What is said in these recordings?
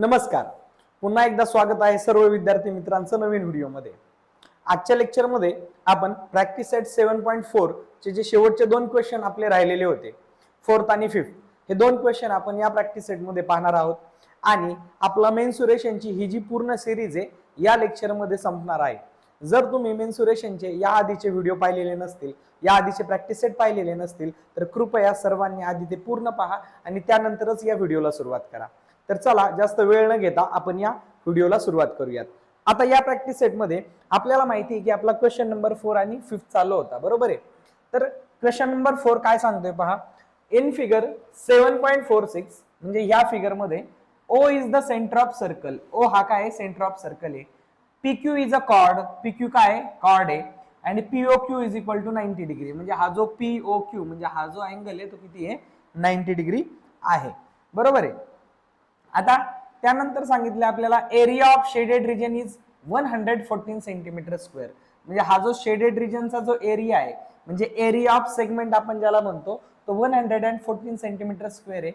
नमस्कार. पुन्हा एकदा स्वागत आहे सर्व विद्यार्थी मित्रांचं नवीन व्हिडिओमध्ये. आजच्या लेक्चरमध्ये आपण प्रॅक्टिस सेट 7.4 चे जे शेवटचे दोन क्वेश्चन आपले राहिलेले होते, फोर्थ आणि फिफ्थ, हे दोन क्वेश्चन आपण या प्रॅक्टिस सेटमध्ये पाहणार आहोत. आणि आपला मेन्सुरेशनची ही जी पूर्ण सिरीज आहे या लेक्चरमध्ये संपणार आहे. जर तुम्ही मेन्सुरेशनचे या आधीचे व्हिडिओ पाहिलेले नसतील, या आधीचे प्रॅक्टिस सेट पाहिलेले नसतील, तर कृपया सर्वांनी आधी ते पूर्ण पहा आणि त्यानंतरच या व्हिडिओला सुरुवात करा. तर चला जास्त वेळ न घेता आपण या व्हिडिओला सुरुवात करूयात. आता या प्रॅक्टिस सेटमध्ये आपल्याला माहिती आहे की आपला क्वेश्चन नंबर 4 आणि 5 चालू होता, बरोबर आहे. तर क्वेश्चन नंबर 4 काय सांगतोय पहा. इन फिगर 7.46 म्हणजे या फिगर मध्ये O is the centre of circle. O हा काय आहे, सेंटर ऑफ सर्कल आहे. PQ is a chord. PQ काय आहे, कॉर्ड आहे. आणि POQ is equal to 90 degree. म्हणजे हा जो POQ म्हणजे हा जो अँगल आहे तो किती आहे, 90 डिग्री आहे, बरोबर आहे. आता त्यानंतर सांगितलं आपल्याला area of shaded region is 114 centimetre square. म्हणजे हा जो शेडेड रिजनचा जो एरिया आहे, म्हणजे एरिया ऑफ सेगमेंट आपण ज्याला म्हणतो, तो 114 सेंटीमीटर स्क्वेअर आहे.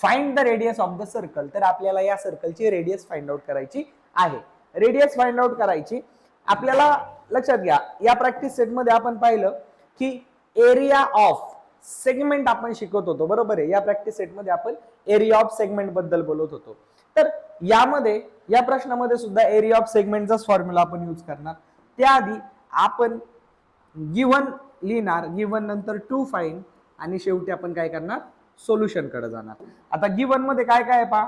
Find the radius of the circle. तर आपल्याला या सर्कलची रेडियस फाइंड आउट करायची आहे. रेडियस फाइंड आउट करायची आपल्याला. लक्षात घ्या, या प्रॅक्टिस सेटमध्ये आपण पाहिलं की एरिया ऑफ सेगमेंट आपण शिकत होतो, बरोबर आहे. या प्रॅक्टिस सेटमध्ये आपण एरिया ऑफ सेगमेंट बद्दल बोलत होतो. तर यामध्ये या प्रश्नामध्ये सुद्धा एरिया ऑफ सेगमेंटचाच फॉर्म्युला आपण यूज करणार. त्याआधी आपण गिवन लिहिणार, गिवन नंतर टू फाइंड, आणि शेवटी आपण काय करणार, सोल्युशन कडे जाणार. आता गिवन मध्ये काय काय पहा.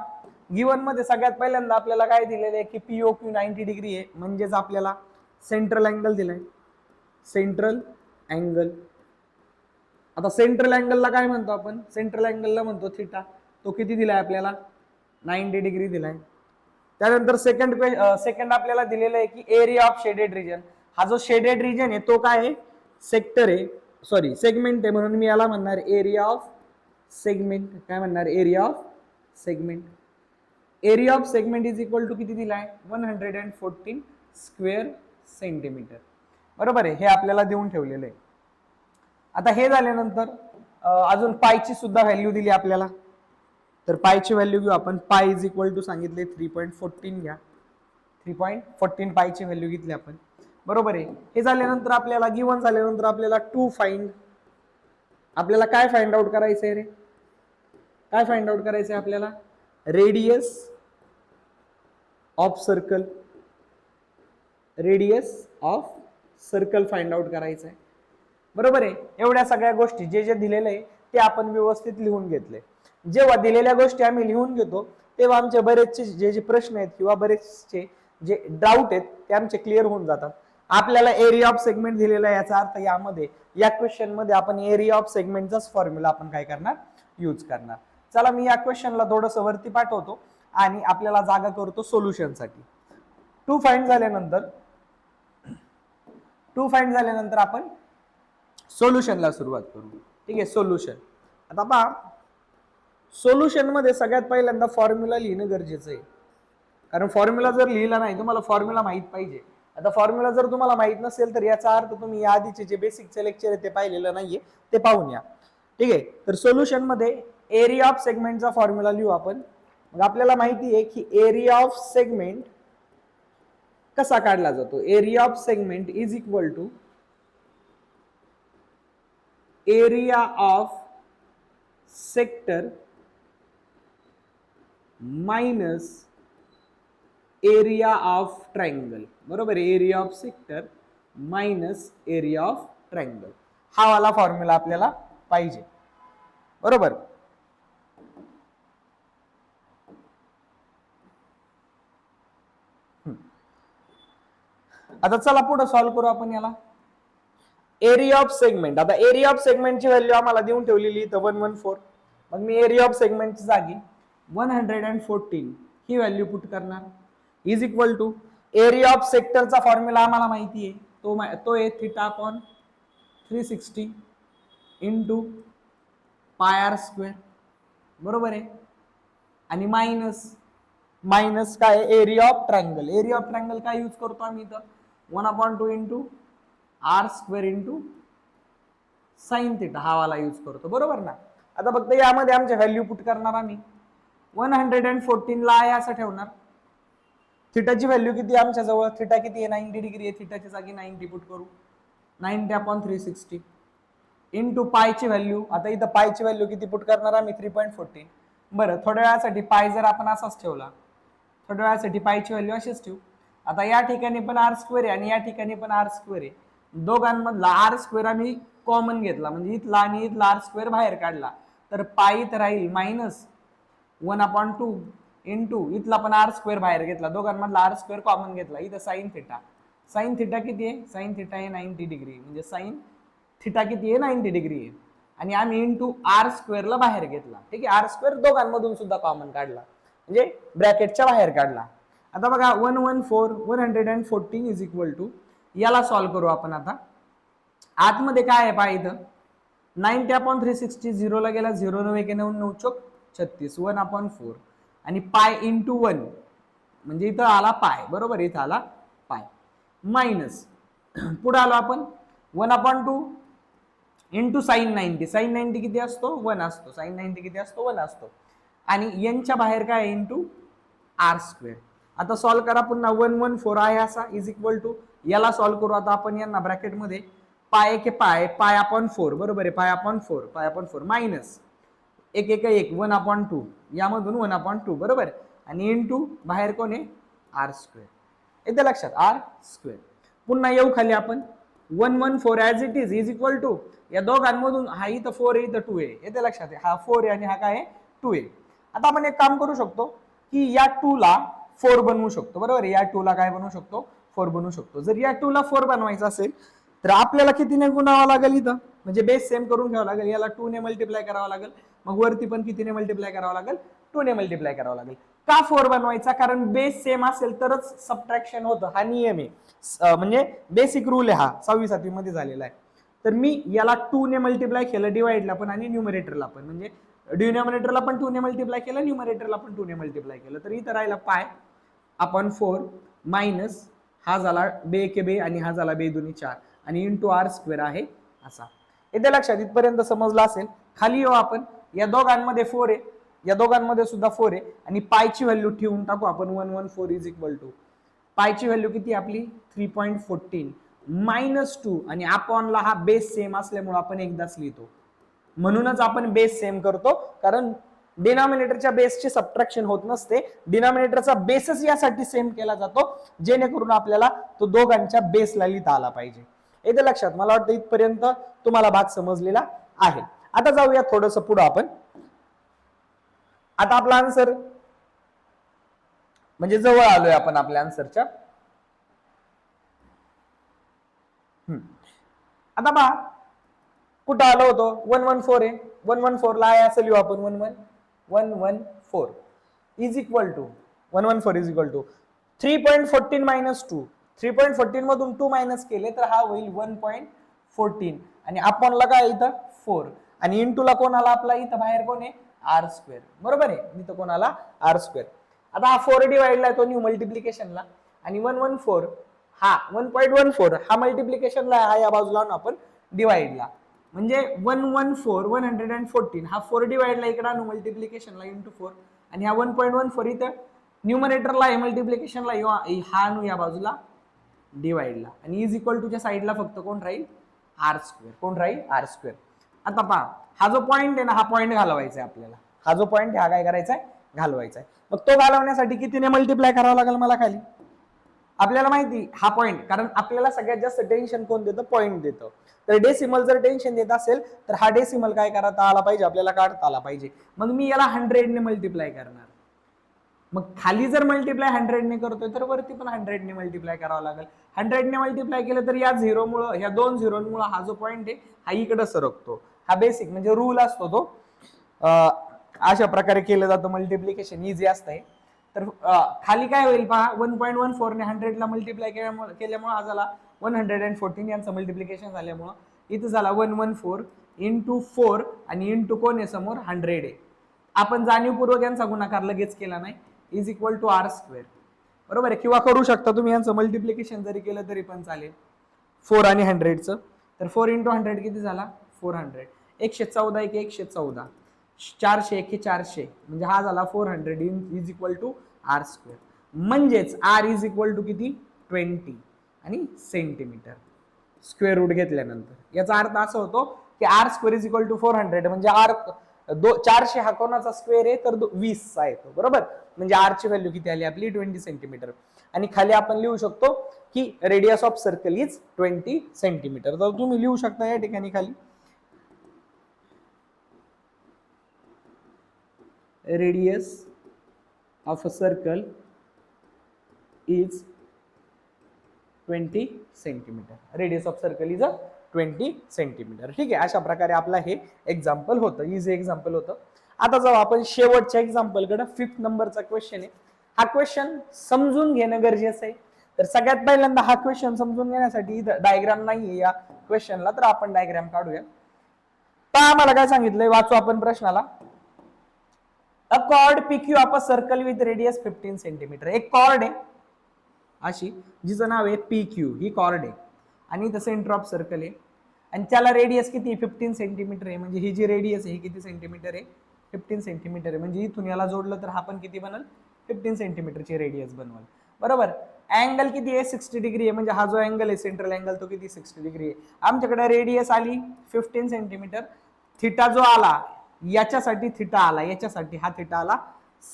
गिवन मध्ये सगळ्यात पहिल्यांदा आपल्याला काय दिलेलं आहे की POQ 90 डिग्री आहे, म्हणजेच आपल्याला सेंट्रल अँगल दिलाय, सेंट्रल अँगल. आता सेंट्रल अँगलला काय म्हणतो आपण, सेंट्रल अँगलला म्हणतो थिटा. तो किती दिलाय आपल्याला, 90 डिग्री दिलाय. त्यानंतर सेकंड आपल्याला दिलेलं आहे की एरिया ऑफ शेडेड रिजन. हा जो शेडेड रिजन आहे तो काय आहे, सेक्टर आहे, सॉरी सेगमेंट आहे, म्हणून मी याला म्हणणार एरिया ऑफ सेगमेंट. काय म्हणणार, area of segment. Area of segment is equal to किती दिलाय, 114 स्क्वेअर सेंटीमीटर, बरोबर आहे. हे आपल्याला देऊन ठेवलेलं आहे. आता हे झाल्यानंतर अजून पायची सुद्धा व्हॅल्यू दिली आपल्याला. तर पायची व्हॅल्यू घेऊ आपण. पाय इज इक्वल टू सांगितले 3.14 घ्या. 3.14 पायची व्हॅल्यू घेतली आपण, बरोबर आहे. हे झाल्यानंतर आपल्याला गिवन झाल्यानंतर आपल्याला टू फाइंड. आपल्याला काय फाइंड आउट करायचं आहे रे, काय फाइंड आउट करायचं आहे आपल्याला, radius of circle. Radius of circle find out करायचं आहे, बरोबर आहे. एवढ्या सगळ्या गोष्टी जे जे दिलेलं आहे ते आपण व्यवस्थित लिहून घेतले. जेव्हा दिलेल्या गोष्टी आम्ही लिहून घेतो तेव्हा आमचे बरेचसे जे जे प्रश्न आहेत किंवा बरेचसे जे डाऊट आहेत ते आमचे क्लिअर होऊन जातात. आपल्याला एरिया ऑफ सेगमेंट दिलेला आहे, याचा अर्थ यामध्ये या क्वेश्चन मध्ये आपण एरिया ऑफ सेगमेंटचाच फॉर्म्युला आपण काय करणार, यूज करणार. चला मी या क्वेश्चनला थोडंसं वरती पाठवतो आणि आपल्याला जागा करतो सोल्युशनसाठी. टू फाइंड झाल्यानंतर आपण सोल्युशनला सुरुवात करू. ठीक आहे, सोल्युशन. आता पहा, सोल्युशन मध्ये सगळ्यात पहिल्यांदा फॉर्म्युला लिहिणं गरजेचं आहे. कारण फॉर्म्युला जर लिहिला नाही, तुम्हाला फॉर्म्युला माहित पाहिजे. आता फॉर्म्युला जर तुम्हाला माहित नसेल तर याचा अर्थ तुम्ही या आधीचे जे बेसिकचे लेक्चर आहे ते पाहिलेलं नाहीये, ते पाहून या. ठीक आहे. तर सोल्युशन मध्ये एरिया ऑफ सेगमेंटचा फॉर्म्युला लिहू आपण. मग आपल्याला माहिती आहे की एरिया ऑफ सेगमेंट कसा काढला जातो. Area of segment is equal to area of sector minus area of triangle, बरोबर. Area of sector minus area of triangle, हा वाला फॉर्म्युला आपल्याला पाहिजे, बरोबर. आता चला पुढे सॉल्व्ह करू आपण याला. Area of segment. आता एरिया ऑफ सेगमेंटची व्हॅल्यू आम्हाला देऊन ठेवलेली तर 114. मग मी एरिया ऑफ सेगमेंटची जागी 114 ही व्हॅल्यू पुट करणार, is equal to area of सेक्टरचा फॉर्म्युला आम्हाला माहिती आहे, तो आहे theta upon 360 into pi R square, बरोबर आहे. आणि मायनस काय, area of triangle. Area of triangle काय यूज करतो आम्ही इथं, 1/2 into R square into sine theta, हा वाला यूज करतो, बरोबर ना. आता फक्त यामध्ये आमच्या व्हॅल्यू पुट करणार आम्ही. 114 ला आहे असं ठेवणार. थिटाची व्हॅल्यू किती आहे आमच्या जवळ, थिटा किती आहे 90 डिग्री आहे, थिटाच्या जागी 90 पुट करू, 90/360 इंटू पायची व्हॅल्यू. आता इथं पायची व्हॅल्यू किती पुट करणार आम्ही 3.14. बरं थोड्या वेळासाठी पाय जर आपण असाच ठेवला, थोड्या वेळासाठी पायची व्हॅल्यू अशीच ठेवू. आता या ठिकाणी पण आर स्क्वेअर आहे आणि या ठिकाणी पण आर स्क्वेअर आहे, दोघांमधला आर स्क्वेअर आम्ही कॉमन घेतला, म्हणजे इथला आणि इथला आर स्क्वेअर बाहेर काढला, तर पाय इथं राहील -1/2 इंटू इथला पण आर स्क्वेअर बाहेर घेतला, दोघांमधला आर स्क्वेअर कॉमन घेतला, इथं साइन थिटा. साइन थिटा किती आहे, साइन थिटा आहे 90 डिग्री, म्हणजे साइन थिटा किती आहे 90 डिग्री आहे, आणि आम्ही इंटू आर स्क्वेअरला बाहेर घेतला. ठीक आहे, आर स्क्वेअर दोघांमधून सुद्धा कॉमन काढला, म्हणजे ब्रॅकेटच्या बाहेर काढला. आता बघा 114 इज इक्वल टू, याला सॉल्व्ह करू आपण. आता आतमध्ये काय आहे पहा, इथं 90/360 0 ला गेला, 0 9 1 9 9 चोक 36, 1/4 आणि पाय इंटू 1, म्हणजे इथं आला पाय, बरोबर, इथं आला पाय, मायनस पुढे आलो आपण 1/2 इंटू साइन 90, साइन 90 किती असतो 1 असतो, साइन 90 किती असतो 1 असतो, आणि यांच्या बाहेर काय इंटू आर स्क्वेअर. आता सॉल्व्ह करा पुन्हा, 114 आहे असा इज इक्वल टू, याला सॉल्व्ह करू आता आपण यांना ब्रॅकेटमध्ये, पाय के पाय 4, बरोबर आहे, पाय अपॉन फोर मायनस 1 1 1 1/2, यामधून 1/2, बरोबर, आणि इंटू बाहेर कोण आहे आर स्क्वेअर. येते लक्षात, आर स्क्वेअर. पुन्हा येऊ खाली आपण, 114 as it is equal to, या दोघांमधून हा इथं 4 आहे, इथं 2 आहे, येते लक्षात, हा 4 आहे आणि हा काय आहे 2 आहे. आता आपण एक काम करू शकतो की या 2 ला 4 बनवू शकतो, बरोबर, या 2 ला काय बनवू शकतो 4 बनवू शकतो. जर या 2 ला 4 बनवायचं असेल तर आपल्याला कितीने गुणावं लागेल इथं, म्हणजे बेस सेम करून घ्यावं लागेल, याला 2 ने मल्टिप्लाय करावं लागेल, मग वरती पण कितीने मल्टिप्लाय करावं लागेल 2 ने मल्टिप्लाय करावं लागेल. का 4 बनवायचा, कारण बेस सेम असेल तरच सबट्रॅक्शन होतं, हा नियम आहे, म्हणजे बेसिक रूल आहे हा, 6वी 7वी मध्ये झालेला आहे. तर मी याला 2 ने मल्टिप्लाय केलं डिवाइडला पण आणि न्यूमरेटरला पण, म्हणजे डिनॉमिनेटरला पण 2 ने मल्टिप्लाय केलं, न्यूमरेटरला पण 2 ने मल्टिप्लाय केलं, तर इथं राहिला पाय अपॉन 4 मायनस हा झाला बे के बे आणि हा झाला बे दोन्ही 4 आणि इंटू आर स्क्वेअर आहे असा. येते लक्षात, इथपर्यंत समजलं असेल. खाली येऊ आपण, या दोघांमध्ये 4 आहे, या दोघांमध्ये सुद्धा 4 आहे, आणि पायची व्हॅल्यू ठेवून टाकू आपण, 114 इज इक्वल टू, पायची व्हॅल्यू किती आपली 3.14 -2, आणि अपॉनला हा बेस सेम असल्यामुळे आपण एकदाच लिहितो, म्हणूनच आपण बेस सेम करतो, कारण डिनॉमिनेटरच्या बेसची सबट्रॅक्शन होत नसते, डिनॉमिनेटरचा बेसच यासाठी सेम केला जातो जेणेकरून आपल्याला तो दोघांच्या बेसला लिहिता आला पाहिजे. येते लक्षात, मला वाटतं इथपर्यंत तुम्हाला भाग समजलेला आहे. आता जाऊया थोडस पुढे आपण. आता आपला आन्सर म्हणजे जवळ आलोय आपण आपल्या आन्सरच्या. आता पहा कुठं आलो होतो, 114 आहे, 114 ला आहे असं लिहू आपण, 114 इज इक्वल टू 3.14 मायनस 2, 3.14 मधून 2 मायनस केले तर हा होईल 1.14, आणि अपॉनला काय इथं 4, आणि इंटूला कोण आला आपला, इथं बाहेर कोण आहे आर स्क्वेअर, बरोबर आहे, इथं कोण आला आर स्क्वेअर. आता हा 4 डिवाइडला येतो न्यू मल्टिप्लिकेशनला, आणि 114 हा 1.14 हा मल्टिप्लिकेशनला हा या बाजूला आपण डिवाइडला, म्हणजे 114 हा 4 डिवाइडला इकडे आणू मल्टिप्लिकेशनला इंटू 4, आणि हा 1.14 इथं न्यूमरेटरला आहे मल्टिप्लिकेशनला, हा आणू या बाजूला डिवाइडला, आणि इज इक्वल टूच्या साईडला फक्त कोण राहील आर स्क्वेअर, कोण राहील आर स्क्वेअर. आता पहा हा जो पॉईंट आहे ना, हा पॉईंट घालवायचा आहे आपल्याला, हा जो पॉईंट हा काय करायचा आहे घालवायचा आहे. मग तो घालवण्यासाठी कितीने मल्टिप्लाय करावं लागेल मला खाली, आपल्याला माहिती हा पॉईंट, कारण आपल्याला सगळ्यात जास्त टेन्शन कोण देतं, पॉईंट देतं. तर डेसिमल जर टेन्शन देत असेल तर हा डेसिमल काय करता आला पाहिजे, आपल्याला काढता आला पाहिजे. मग मी याला 100 ने मल्टिप्लाय करणार, मग खाली जर मल्टिप्लाय 100 ने करतोय तर वरती पण 100 ने मल्टिप्लाय करावं लागेल. 100 ने मल्टिप्लाय केलं तर या झिरोमुळं, ह्या 2 झिरोमुळं हा जो पॉईंट आहे हा इकडे सरकतो, हा बेसिक म्हणजे रूल असतो तो, अशा प्रकारे केलं जातं मल्टिप्लिकेशन, इझी असतंय. तर खाली काय होईल पहा, 1.14 ने 100 ला मल्टिप्लाय केल्यामुळे हा झाला 114, यांचं मल्टिप्लिकेशन झाल्यामुळं इथं झाला 114 इंटू 4, आणि इंटू कोण आहे समोर 100 आहे, आपण जाणीवपूर्वक यांचा गुणाकार लगेच केला नाही, is equal to R square, बरोबर आहे. किंवा करू शकता तुम्ही यांचं मल्टिप्लिकेशन जरी केलं तरी पण चालेल, 4 आणि 100चं, तर 4 इंटू 100 किती झाला 400, 114 1 114, 400 एके 400 म्हणजे हा झाला 400 is equal to R square. म्हणजेच आर इज इक्वल टू किती 20 आणि सेंटीमीटर स्क्वेअर रूट घेतल्यानंतर याचा अर्थ असा होतो की R square is equal to 400 म्हणजे आर 400 हा कोणाचा स्क्वेअर आहे तर 20 चा येतो बरोबर. म्हणजे आर ची व्हॅल्यू किती आली आपली 20 सेंटीमीटर. आणि खाली आपण लिहू शकतो की radius of circle is 20 centimetre. तर तुम्ही लिहू शकता या ठिकाणी खाली radius of a circle is 20 centimetre. Radius of circle is 20 centimetre. ठीक आहे. अशा प्रकारे आपला हे एक्झाम्पल होतं, इझी एक्झाम्पल होतं. आता जाऊ आपण शेवटच्या एक्झाम्पल कडे. 5th नंबरचा क्वेश्चन आहे. हा क्वेश्चन समजून घेणं गरजेचं आहे. तर सगळ्यात पहिल्यांदा हा क्वेश्चन समजून घेण्यासाठी डायग्राम नाहीये या क्वेश्चनला, तर आपण डायग्राम काढूया. तर आम्हाला काय सांगितलंय वाचू आपण प्रश्नाला. अ chord PQ of a circle with radius 15 centimetre. एक कॉर्ड आहे अशी जिचं नाव आहे PQ, ही कॉर्ड आहे आणि इथं सेंटर ऑफ सर्कल आहे आणि त्याला रेडियस किती 15 सेंटीमीटर आहे. म्हणजे ही जी रेडियस आहे ही किती सेंटीमीटर आहे 15 सेंटीमीटर आहे. म्हणजे इथून याला जोडलं तर हा पण किती बनल 15 सेंटीमीटरची रेडियस बनवल बरोबर. अँगल किती आहे 60 डिग्री आहे. म्हणजे हा जो अँगल आहे सेंट्रल अँगल तो किती 60 डिग्री आहे. आमच्याकडे रेडियस आली 15 सेंटीमीटर. थिटा जो आला याच्यासाठी थिटा आला, याच्यासाठी हा थिटा आला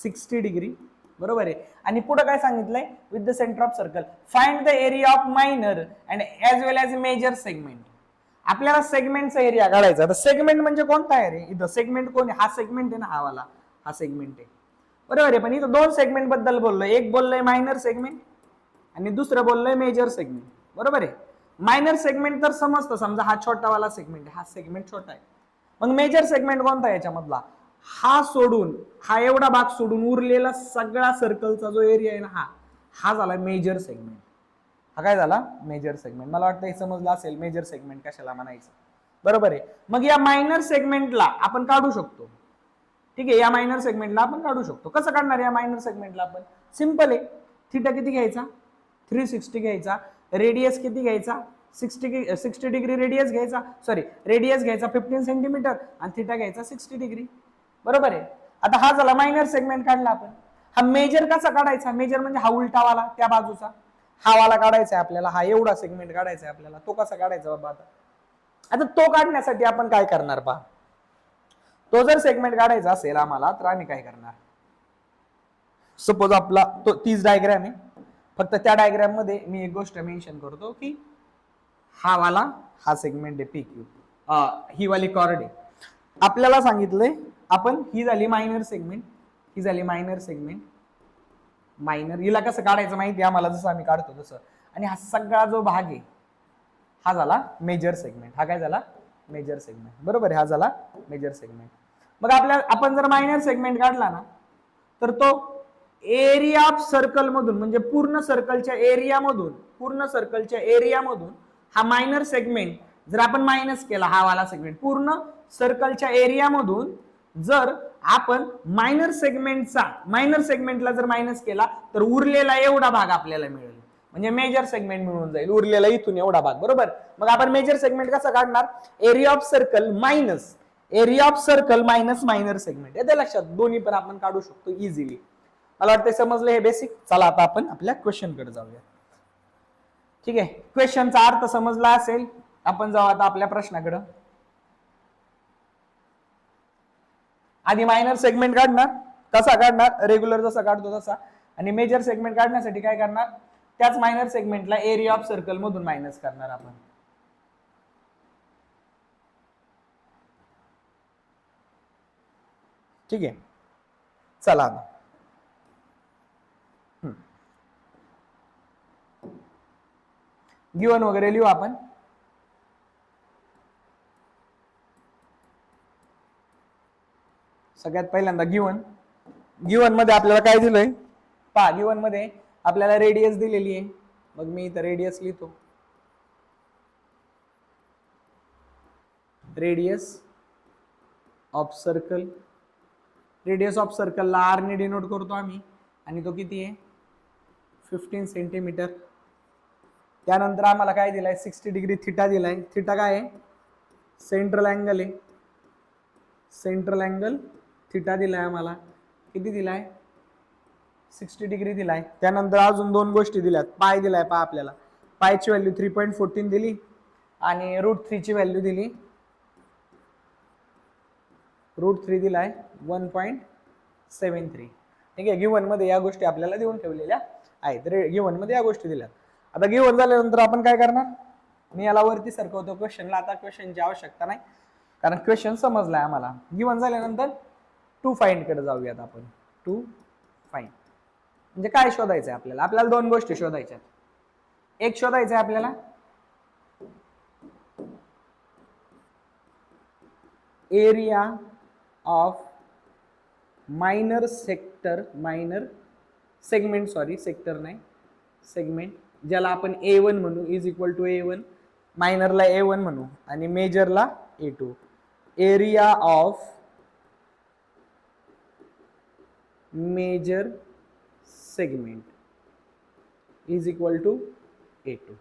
60 डिग्री बरोबर आहे. आणि पुढे काय सांगितलंय with the centre of circle find the area of minor and as well as major segment. आपल्याला सेगमेंटचा एरिया काढायचा. तर सेगमेंट म्हणजे कोणता आहे रे. इथं सेगमेंट कोण आहे, हा सेगमेंट आहे ना, हा वाला हा सेगमेंट आहे बरोबर आहे. पण इथं दोन सेगमेंट बद्दल बोललोय. एक बोललोय मायनर सेगमेंट आणि दुसरं बोललोय मेजर सेगमेंट बरोबर आहे. मायनर सेगमेंट तर समजतं, समजा हा छोटावाला सेगमेंट आहे, हा सेगमेंट छोटा आहे. मग मेजर सेगमेंट कोणता याच्यामधला, हा सोडून हा एवढा भाग सोडून उरलेला सगळा सर्कलचा जो एरिया आहे ना, हा झाला मेजर सेगमेंट. हा काय झाला मेजर सेगमेंट. मला वाटतं हे समजलं असेल मेजर सेगमेंट कशाला म्हणायचं बरोबर आहे. मग या मायनर सेगमेंटला आपण काढू शकतो. ठीक आहे. या मायनर सेगमेंटला आपण काढू शकतो. कसं काढणार या मायनर सेगमेंटला आपण, सिंपल आहे. थिटा किती घ्यायचा 360 घ्यायचा. रेडियस किती घ्यायचा 60 डिग्री रेडियस घ्यायचा, सॉरी रेडियस घ्यायचा 15 सेंटीमीटर आणि थिटा घ्यायचा 60 डिग्री बरोबर आहे. आता हा झाला मायनर सेगमेंट काढला आपण. हा मेजर कसा काढायचा, मेजर म्हणजे हा उलटावाला त्या बाजूचा हा वाला काढायचा आहे आपल्याला. हा एवढा सेगमेंट काढायचा आहे आपल्याला. तो कसा काढायचा बाबा आता तो काढण्यासाठी आपण काय करणार पहा. तो जर सेगमेंट काढायचा असेल आम्हाला तर आम्ही काय करणार, सपोज आपला तो तीच डायग्राम आहे, फक्त त्या डायग्राम मध्ये मी एक गोष्ट मेन्शन करतो की हा वाला हा सेगमेंट आहे PQ, ही वाली कॉर्ड आहे. आपल्याला सांगितलंय आपण ही झाली मायनर सेगमेंट, ही झाली मायनर सेगमेंट. मायनर हिला कसं काढायचं माहिती आम्हाला, जसं आम्ही काढतो तसं. आणि हा सगळा जो भाग आहे हा झाला मेजर सेगमेंट. हा काय झाला मेजर सेगमेंट बरोबर आहे. हा झाला मेजर सेगमेंट. मग आपण जर मायनर सेगमेंट काढला ना तर तो एरिया ऑफ सर्कल मधून म्हणजे पूर्ण सर्कलच्या एरियामधून हा मायनर सेगमेंट जर आपण मायनस केला, हा वाला सेगमेंट पूर्ण सर्कलच्या एरियामधून जर आपण मायनर सेगमेंटला जर मायनस केला तर उरलेला एवढा भाग आपल्याला मिळेल. म्हणजे मेजर सेगमेंट मिळून जाईल उरलेला इथून एवढा भाग बरोबर. मग आपण मेजर सेगमेंट कसं काढणार, area of circle minus minor segment. येते लक्षात, दोन्ही पण आपण काढू शकतो इझिली. मला वाटतं समजलं हे बेसिक. चला आता आपण आपल्या क्वेश्चन कडे जाऊया. ठीक आहे. क्वेश्चनचा अर्थ समजला असेल, आपण जाऊ आता आपल्या प्रश्नाकडे. आधी मायनर सेगमेंट काढणार, कसा काढणार रेग्युलर जसा काढतो तसा. आणि मेजर सेगमेंट काढण्यासाठी काय करणार, त्याच मायनर सेगमेंटला एरिया ऑफ सर्कल मधून मायनस करणार आपण. ठीक आहे. चला आता गिवन वगैरे लिहू आपण. सगळ्यात पहिल्यांदा गिवन मध्ये आपल्याला काय दिलंय पहा. गिवन मध्ये आपल्याला रेडियस दिलेली आहे. मग मी इथं रेडियस लिहितो. Radius of circle, radius of सर्कलला आर ने डिनोट करतो आम्ही आणि तो किती आहे 15 सेंटीमीटर. त्यानंतर आम्हाला काय दिलाय 60 डिग्री थिटा दिलाय. थिटा काय आहे सेंट्रल अँगल आहे. सेंट्रल अँगल थिटा दिलाय आम्हाला, किती दिलाय 60 डिग्री दिलाय. त्यानंतर अजून दोन गोष्टी दिल्यात, पाय दिलाय पा आपल्याला, पायची व्हॅल्यू 3.14 दिली आणि √3 ची व्हॅल्यू दिली, √3 दिलाय 1.73. ठीक आहे, गिव्हन मध्ये या गोष्टी आपल्याला देऊन ठेवलेल्या आहेत. गिव्हन मध्ये या गोष्टी दिल्या. आता गिव्हन झाल्यानंतर आपण काय करणार, मी याला वरती सरकवतो क्वेश्चनला. आता क्वेश्चनची आवश्यकता नाही कारण क्वेश्चन समजलाय आम्हाला. गिव्हन झाल्यानंतर टू फाइंड कडे जाऊयात आपण. टू फाइंड म्हणजे काय शोधायचंय आपल्याला, आपल्याला दोन गोष्टी शोधायच्या. एक शोधायचंय आपल्याला area of minor segment, sorry sector नाही, सेगमेंट, ज्याला आपण A1 म्हणू, is equal to A1, मायनरला A1 म्हणू आणि मेजरला A2. Area of major segment is equal to A2.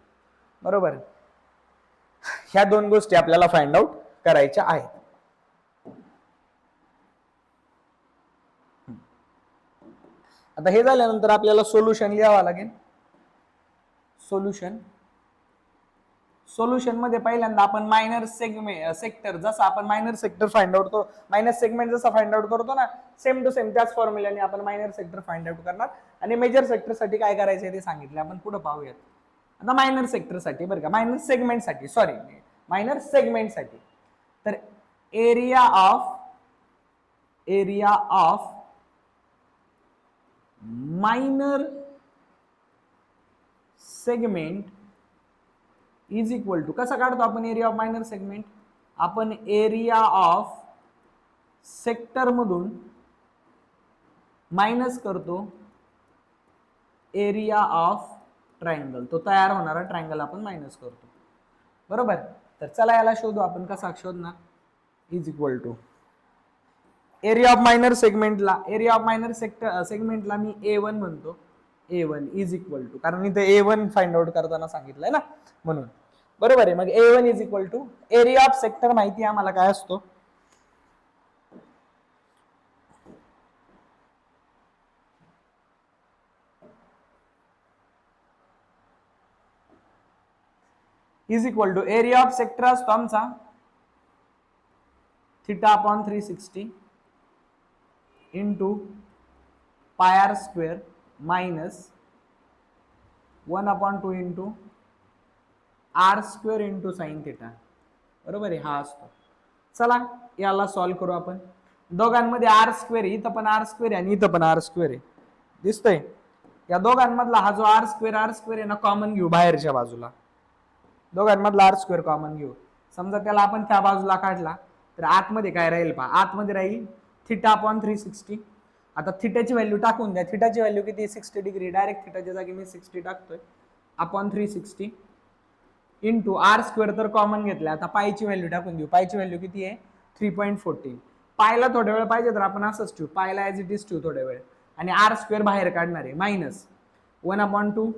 बरोबर, ह्या दोन गोष्टी आपल्याला फाइंड आउट करायच्या आहेत. आता हे झाल्यानंतर आपल्याला सोल्युशन लिहावं लागेल. सोल्युशन मध्ये पहिल्यांदा आपण मायनर सेक्टर, जसं आपण मायनर सेक्टर फाइंड आउट करतो, मायनर सेगमेंट जसं फाइंड आउट करतो ना, सेम टू सेम त्याच फॉर्म्युल्याने आपण मायनर सेक्टर फाइंड आउट करणार. आणि मेजर सेक्टर साठी काय करायचं ते सांगितलं आपण, पुढे पाहूयात. आता मायनर सेक्टर साठी बरं का, मायनर सेगमेंट साठी तर area of minor segment is equal to, कसा काढतो आपण एरिया ऑफ मायनर सेगमेंट, आपण एरिया ऑफ सेक्टर मधून मायनस करतो एरिया ऑफ ट्रायंगल, तो तयार होणारा ट्रायंगल आपण मायनस करतो. बरोबर, तर चला याला शोधू आपण. कसा शोधणार, is equal to area of minor सेगमेंटला मी A1 म्हणतो, A1 इज इक्वल टू, कारण इथे A1 फाइंड आउट करताना सांगितलंय ना म्हणून. बरोबर आहे, मग A1 is equal to area of sector माहिती आहे आम्हाला काय असतो, is equal to area of sector असतो आमचा θ/360 into πr² minus 1/2 into r² into sin θ. बरोबर आहे, हा असतो. चला याला सॉल्व्ह करू आपण. दोघांमध्ये r² आहे, इथं पण r² आहे आणि इथं पण r² आहे, दिसतंय. या दोघांमधला हा जो r² आहे ना, कॉमन घेऊ बाहेरच्या बाजूला. दोघांमधला r² कॉमन घेऊ. समजा त्याला आपण त्या बाजूला काढला तर आतमध्ये काय राहील पहा, आतमध्ये राहील θ/360. आता थिटाची व्हॅल्यू टाकून द्या. थिटाची व्हॅल्यू किती, 60 डिग्री. डायरेक्ट थिटाच्या जागी मी 60 टाकतोय, अपॉन 360 इंटू r² तर कॉमन घेतला. आता पायची व्हॅल्यू टाकून देऊ. पायची व्हॅल्यू किती आहे, 3.14. पायला थोड्या वेळ पाहिजे तर आपण असंच ठेवू, पायला ऍज इट इज ठेवू थोड्या वेळ. आणि r² बाहेर काढणार आहे, मायनस 1/2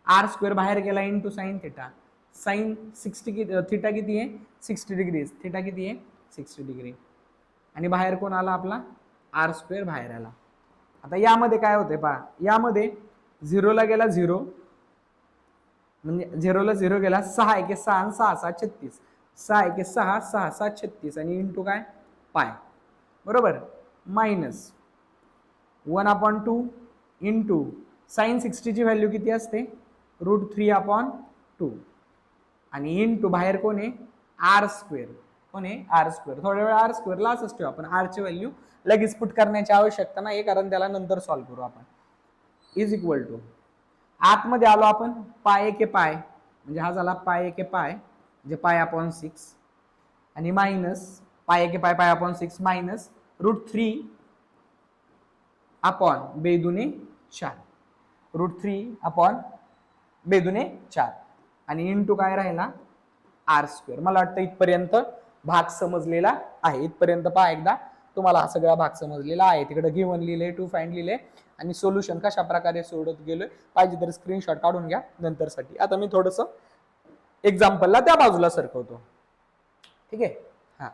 r² बाहेर गेला इंटू sin θ. साइन 60 थिटा किती आहे, 60 डिग्री. थिटा किती आहे, 60 डिग्री. आणि बाहेर कोण आला आपला, r² बाहेर आला. आता यामध्ये काय होते पहा, यामध्ये 0ला गेला 0, म्हणजे 0ला 0 गेला, 6 1 6 आणि 6 6 36, 6 1 6 6 7 36 आणि इंटू काय पाय. बरोबर, मायनस 1/2 इंटू साइन 60 ची व्हॅल्यू किती असते, √3/2 आणि इंटू बाहेर कोण आहे, r². कोण आहे, r². थोड्या वेळ r² ला असंच ठेवू आपण. r ची व्हॅल्यू लगेच पुट करण्याची आवश्यकता नाही, कारण त्याला नंतर सॉल्व्ह करू आपण. इज इक्वल टू, आतमध्ये आलो आपण, पाय एके पाय म्हणजे हा झाला पाय एके पाय म्हणजे π/6 आणि मायनस पाय एके पाय π/6 मायनस √3 अपॉन 2×4, √3 2×4 आणि इंटू काय राहिला, r². मला वाटतं इथपर्यंत भाग समजलेला आहे. इथपर्यंत पहा एकदा, तुम्हाला हा सगळा भाग समजलेला आहे. तिकडे गिव्हन लिहिले, टू फाइंड लिहिले आणि सोल्युशन कशा प्रकारे सोडत गेलोय पाहिजे तर स्क्रीनशॉट काढून घ्या नंतर साठी. आता मी थोडस एक्झाम्पलला त्या बाजूला सरकवतो. ठीक आहे, हा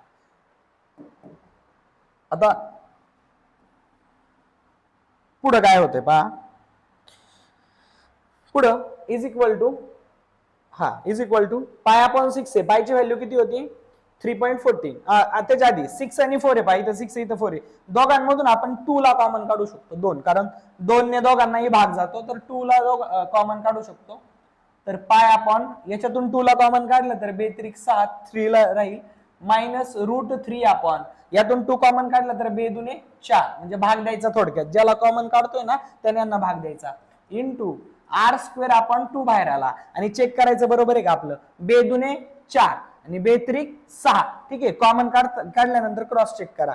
आता पुढं काय होतंय पहा, पुढं is equal to pi upon 6 आहे. पायची व्हॅल्यू किती होती 3.14. त्याच्या आधी 6 आणि 4 आहे पाय, इथं 6 इथं 4 आहे. दोघांमधून आपण 2 ला कॉमन काढू शकतो, 2, कारण 2 ने दोघांनाही भाग जातो, तर 2 ला कॉमन काढू शकतो. तर पाय अपॉन याच्यातून 2 ला कॉमन काढलं तर बेत्रिक 7, 3 ला राहील मायनस √3 अपॉन यातून 2 कॉमन काढलं तर बेदुने 4, म्हणजे भाग द्यायचा थोडक्यात, ज्याला कॉमन काढतोय ना त्याने यांना भाग द्यायचा, इंटू r² अपॉन 2 बाहेर आला आणि चेक करायचं बरोबर आहे का आपलं, बेदुने 4 आणि बेत्रिक 6. ठीक आहे, कॉमन काढल्यानंतर क्रॉस चेक करा.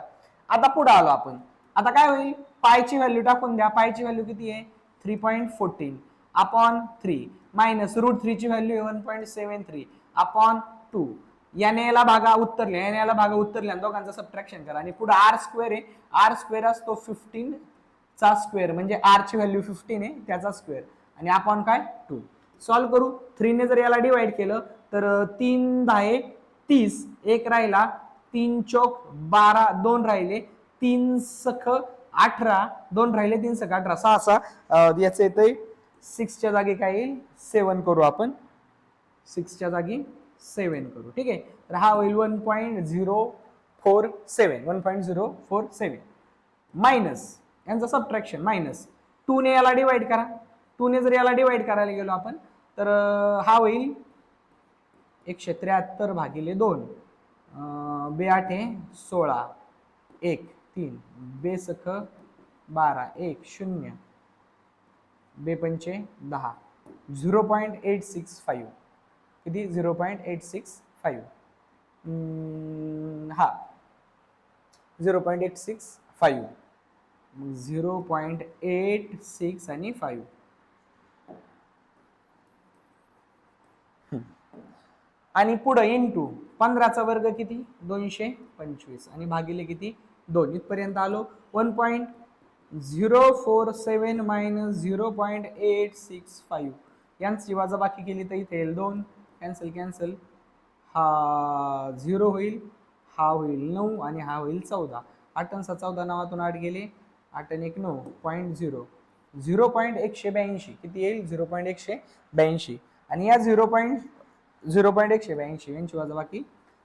आता पुढे आलो आपण. आता काय होईल, पायची व्हॅल्यू टाकून द्या. पायची व्हॅल्यू किती आहे 3.14 अपॉन 3 मायनस √3 ची व्हॅल्यू 1.73 अपॉन 2. याने याला भागा उत्तरल्या, याने याला भागा उत्तरल्या, दोघांचं सबट्रॅक्शन करा. आणि पुढे r² आहे, r² असतो 15 चा स्क्वेअर, म्हणजे r ची व्हॅल्यू 15 आहे त्याचा स्क्वेअर, आणि अपॉन काय 2. सॉल्व करू. 3 ने जर याला डिवाइड केलं तर 3 10 30, एक राहिला, 3 चौक 12, 2 राहिले, 3 सख 18, 2 राहिले, 3 सख 18, 6 याचं येतंय 6 च्या जागी काय येईल 7 करू आपण, 6 च्या जागी 7 करू. ठीक आहे, तर हा होईल 1.047 मायनस यांचा सबट्रॅक्शन मायनस 2 ने याला डिवाइड करा. 2 ने जर याला डिवाइड करायला गेलो आपण तर हा होईल 173 भागिले 2, बे 8 16, 1 3, बे सख 12, 1 0, बे 5 10, 0.865 किती 0.865 हा 0.865 0.86 आणि 5. आणि पुढे इंटू 15चा वर्ग किती 225 आणि भागिले किती 2. इथपर्यंत आलो. 1.047 मायनस 0.865 यांची वजाबाकी केली तर इथे येईल 2, कॅन्सल कॅन्सल, हा 0 होईल, हा होईल 9 आणि हा होईल 14. 8 आणि 14 नावातून 8 गेले, 8 आणि 1 9, 0.182 किती येईल 0.182 आणि या 0.182 यांची वजाबाकी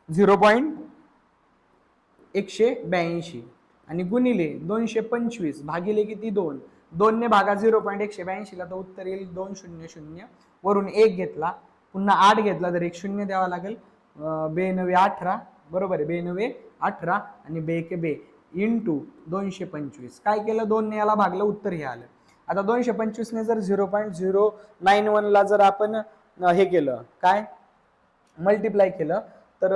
0.182 आणि गुणिले 225 भागिले किती 2, 2 ने भागा 0.182 ला तर उत्तर येईल 200. वरून 1 घेतला, पुन्हा 8 घेतला तर 1 0 द्यावा लागेल. 2 18 बरोबर आहे, 2 18 आणि 2 इंटू 225. काय केलं 2 ने याला भागलं, उत्तर हे आलं. आता 225 ने जर 0.091 ला जर आपण हे केलं काय मल्टिप्लाय केलं तर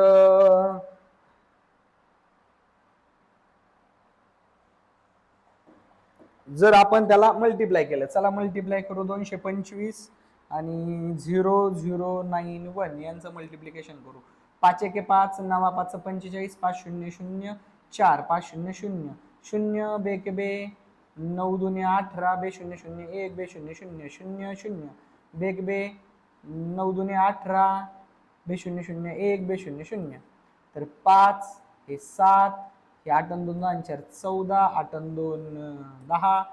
जर आपण त्याला मल्टिप्लाय केलं, चला मल्टिप्लाय करू. 225 आणि 0091 यांचं मल्टिप्लिकेशन करू. 5 1 5, 9 5 45, 5 0 0 4, 5 0 0 0, बे के बे 9 2 18, बे 0 0 1, बे 0 0 0 0, बे के बे 9 2 18, बे 0 0 1, बे 0 0, तर 5 हे 7, हे 8 आणि 2 4 14, 8 आणि 2 10,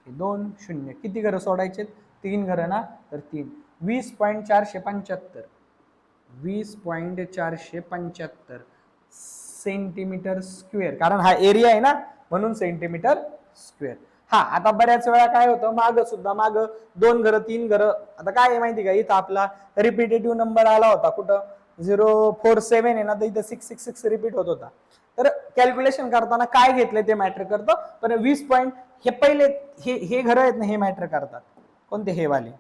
हे 2 0. किती घरं सोडायचे 3 घरं ना, तर 3. 20.475 20.475 सेंटीमीटर स्क्वेअर, कारण हा एरिया आहे ना म्हणून सेंटीमीटर स्क्वेअर. हा आता बऱ्याच वेळा काय होतं माग सुद्धा 2 घरं 3 घरं, आता काय आहे माहिती का इथं आपला रिपिटेटिव्ह नंबर आला होता कुठं 047 आहे ना, तर इथं 666 रिपीट होत होता. तर कॅल्क्युलेशन करताना काय घेतलं ते मॅटर करतं, पण 20 पॉईंट हे पहिले हे घरं आहेत ना हे मॅटर करतात, कोणते हे वाले.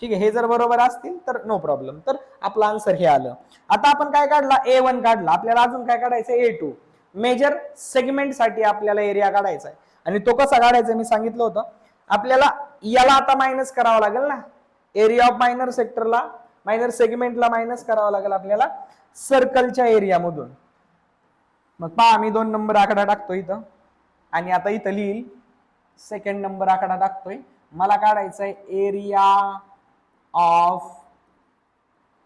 ठीक आहे, हे जर बरोबर असतील तर नो प्रॉब्लेम. तर आपला आन्सर हे आलं. आता आपण काय काढला A1 काढला, आपल्याला अजून काय काढायचं A2 मेजर सेगमेंट साठी आपल्याला एरिया काढायचा आहे. आणि तो कसा काढायचा मी सांगितलं होतं आपल्याला. याला आता मायनस करावं लागेल ना, एरिया ऑफ मायनर सेक्टरला मायनर सेगमेंटला मायनस करावं लागेल आपल्याला सर्कलच्या एरियामधून. मग पहा मी 2 नंबर आकडा टाकतोय इथं आणि आता इथं लिहिल सेकंड नंबर आकडा टाकतोय. मला काढायचा आहे एरिया ऑफ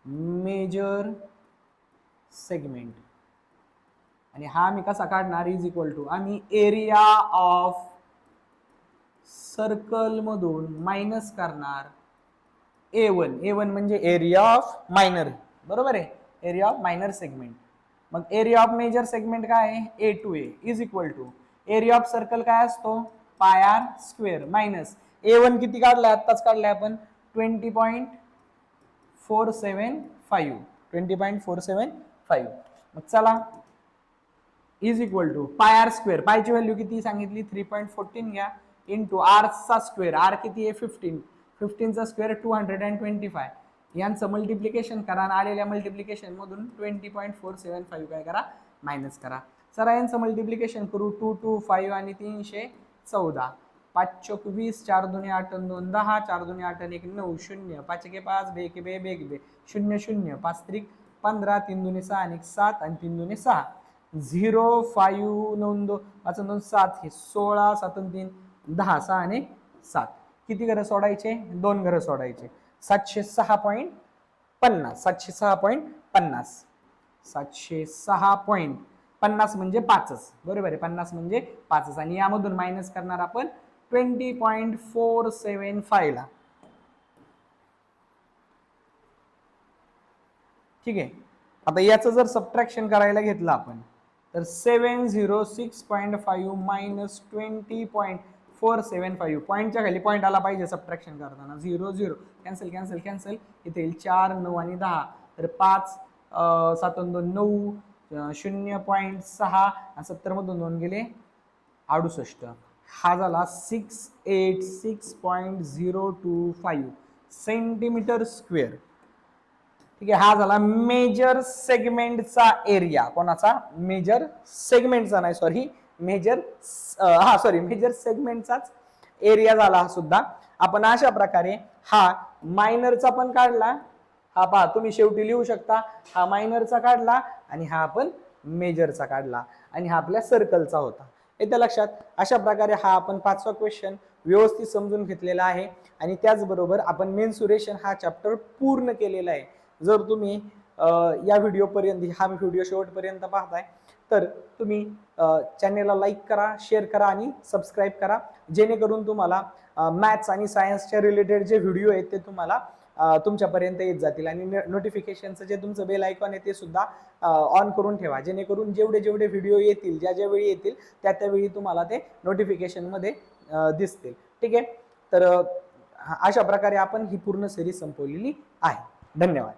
मेजर सेगमेंट. आणि हा मी कसा काढणार, इज इक्वल टू आम्ही एरिया ऑफ सर्कल मधून मायनस करणार A1 म्हणजे एरिया ऑफ मायनर, बरोबर आहे, एरिया ऑफ मायनर सेगमेंट. मग एरिया ऑफ मेजर सेगमेंट काय आहे, A2A is equal to area of circle काय असतो, पाय आर स्क्वेअर मायनस A1 किती काढलाय, आत्ताच काढलाय आपण 20.475 20.475. मग चला is equal to pi R square, पायची व्हॅल्यू किती सांगितली 3.14 घ्या, इंटू आर चा स्क्वेअर, आर किती आहे 15, 15चा स्क्वेअर 225, यांचं मल्टिप्लिकेशन करा आणि आलेल्या मल्टिप्लिकेशन मधून 20.475 काय करा, मायनस करा. चला यांचं मल्टिप्लिकेशन करू, 225 आणि 314, 5 चौक 20, 4 2 8 2 10, 4 2 8 1 9, 0 5 1 5 2 1 2 2 2 0 0 5 3 15, 3 2 6 आणि 7 आणि 3 2 6, 0 5 9 2 5 2 7, हे 16 7 3 10, 6 आणि 7, किती घरं सोडायचे, 2 घरं सोडायचे, 706.50, 706.50, 706.50 म्हणजे 5च, बरोबर आहे, 50 म्हणजे 5च, आणि यामधून मायनस करणार आपण 20.475 ला. ठीक आहे. आता याचं जर सबट्रॅक्शन करायला घेतलं आपण तर 706.5 मायनस 20.475, पॉईंटच्या खाली पॉईंट आला पाहिजे सबट्रॅक्शन करताना, 0 0 कॅन्सल कॅन्सल कॅन्सल, इथे येईल 4 9 आणि 10, तर 5 7 2 9, 0.6, 70 मधून 2 गेले 68, हा झाला 686.025 सेंटीमीटर स्क्वेअर. ठीक आहे, हा झाला मेजर सेगमेंटचा एरिया, कोणाचा, मेजर सेगमेंटचा नाही, सॉरी मेजर मेजर सेगमेंटचाच एरिया झाला हा सुद्धा. आपण अशा प्रकारे हा मायनरचा पण काढला, हा पहा तुम्ही शेवटी लिहू शकता, हा मायनरचा काढला आणि हा आपण मेजरचा काढला, आणि हा आपल्या सर्कलचा होता. येत्या लक्षात. अशा प्रकारे हा आपण 5वा क्वेश्चन व्यवस्थित समजून घेतलेला आहे, आणि त्याचबरोबर आपण मेन्सुरेशन हा चॅप्टर पूर्ण केलेला आहे. जर तुम्ही या व्हिडिओपर्यंत, हा व्हिडिओ शेवटपर्यंत पाहताय तर तुम्ही चॅनेलला लाईक करा, शेअर करा आणि सबस्क्राईब करा, जेणेकरून तुम्हाला मॅथ्स आणि सायन्सच्या रिलेटेड जे व्हिडिओ आहेत ते तुम्हाला तुमच्यापर्यंत येत जातील. आणि नोटिफिकेशनचं जे तुमचं बेल आयकॉन आहे ते सुद्धा ऑन करून ठेवा, जेणेकरून जेवढे जेवढे व्हिडिओ येतील, ज्या ज्या वेळी येतील त्यावेळी तुम्हाला ते नोटिफिकेशनमध्ये दिसतील. ठीक आहे. तर अशा प्रकारे आपण ही पूर्ण सिरीज संपवलेली आहे. धन्यवाद.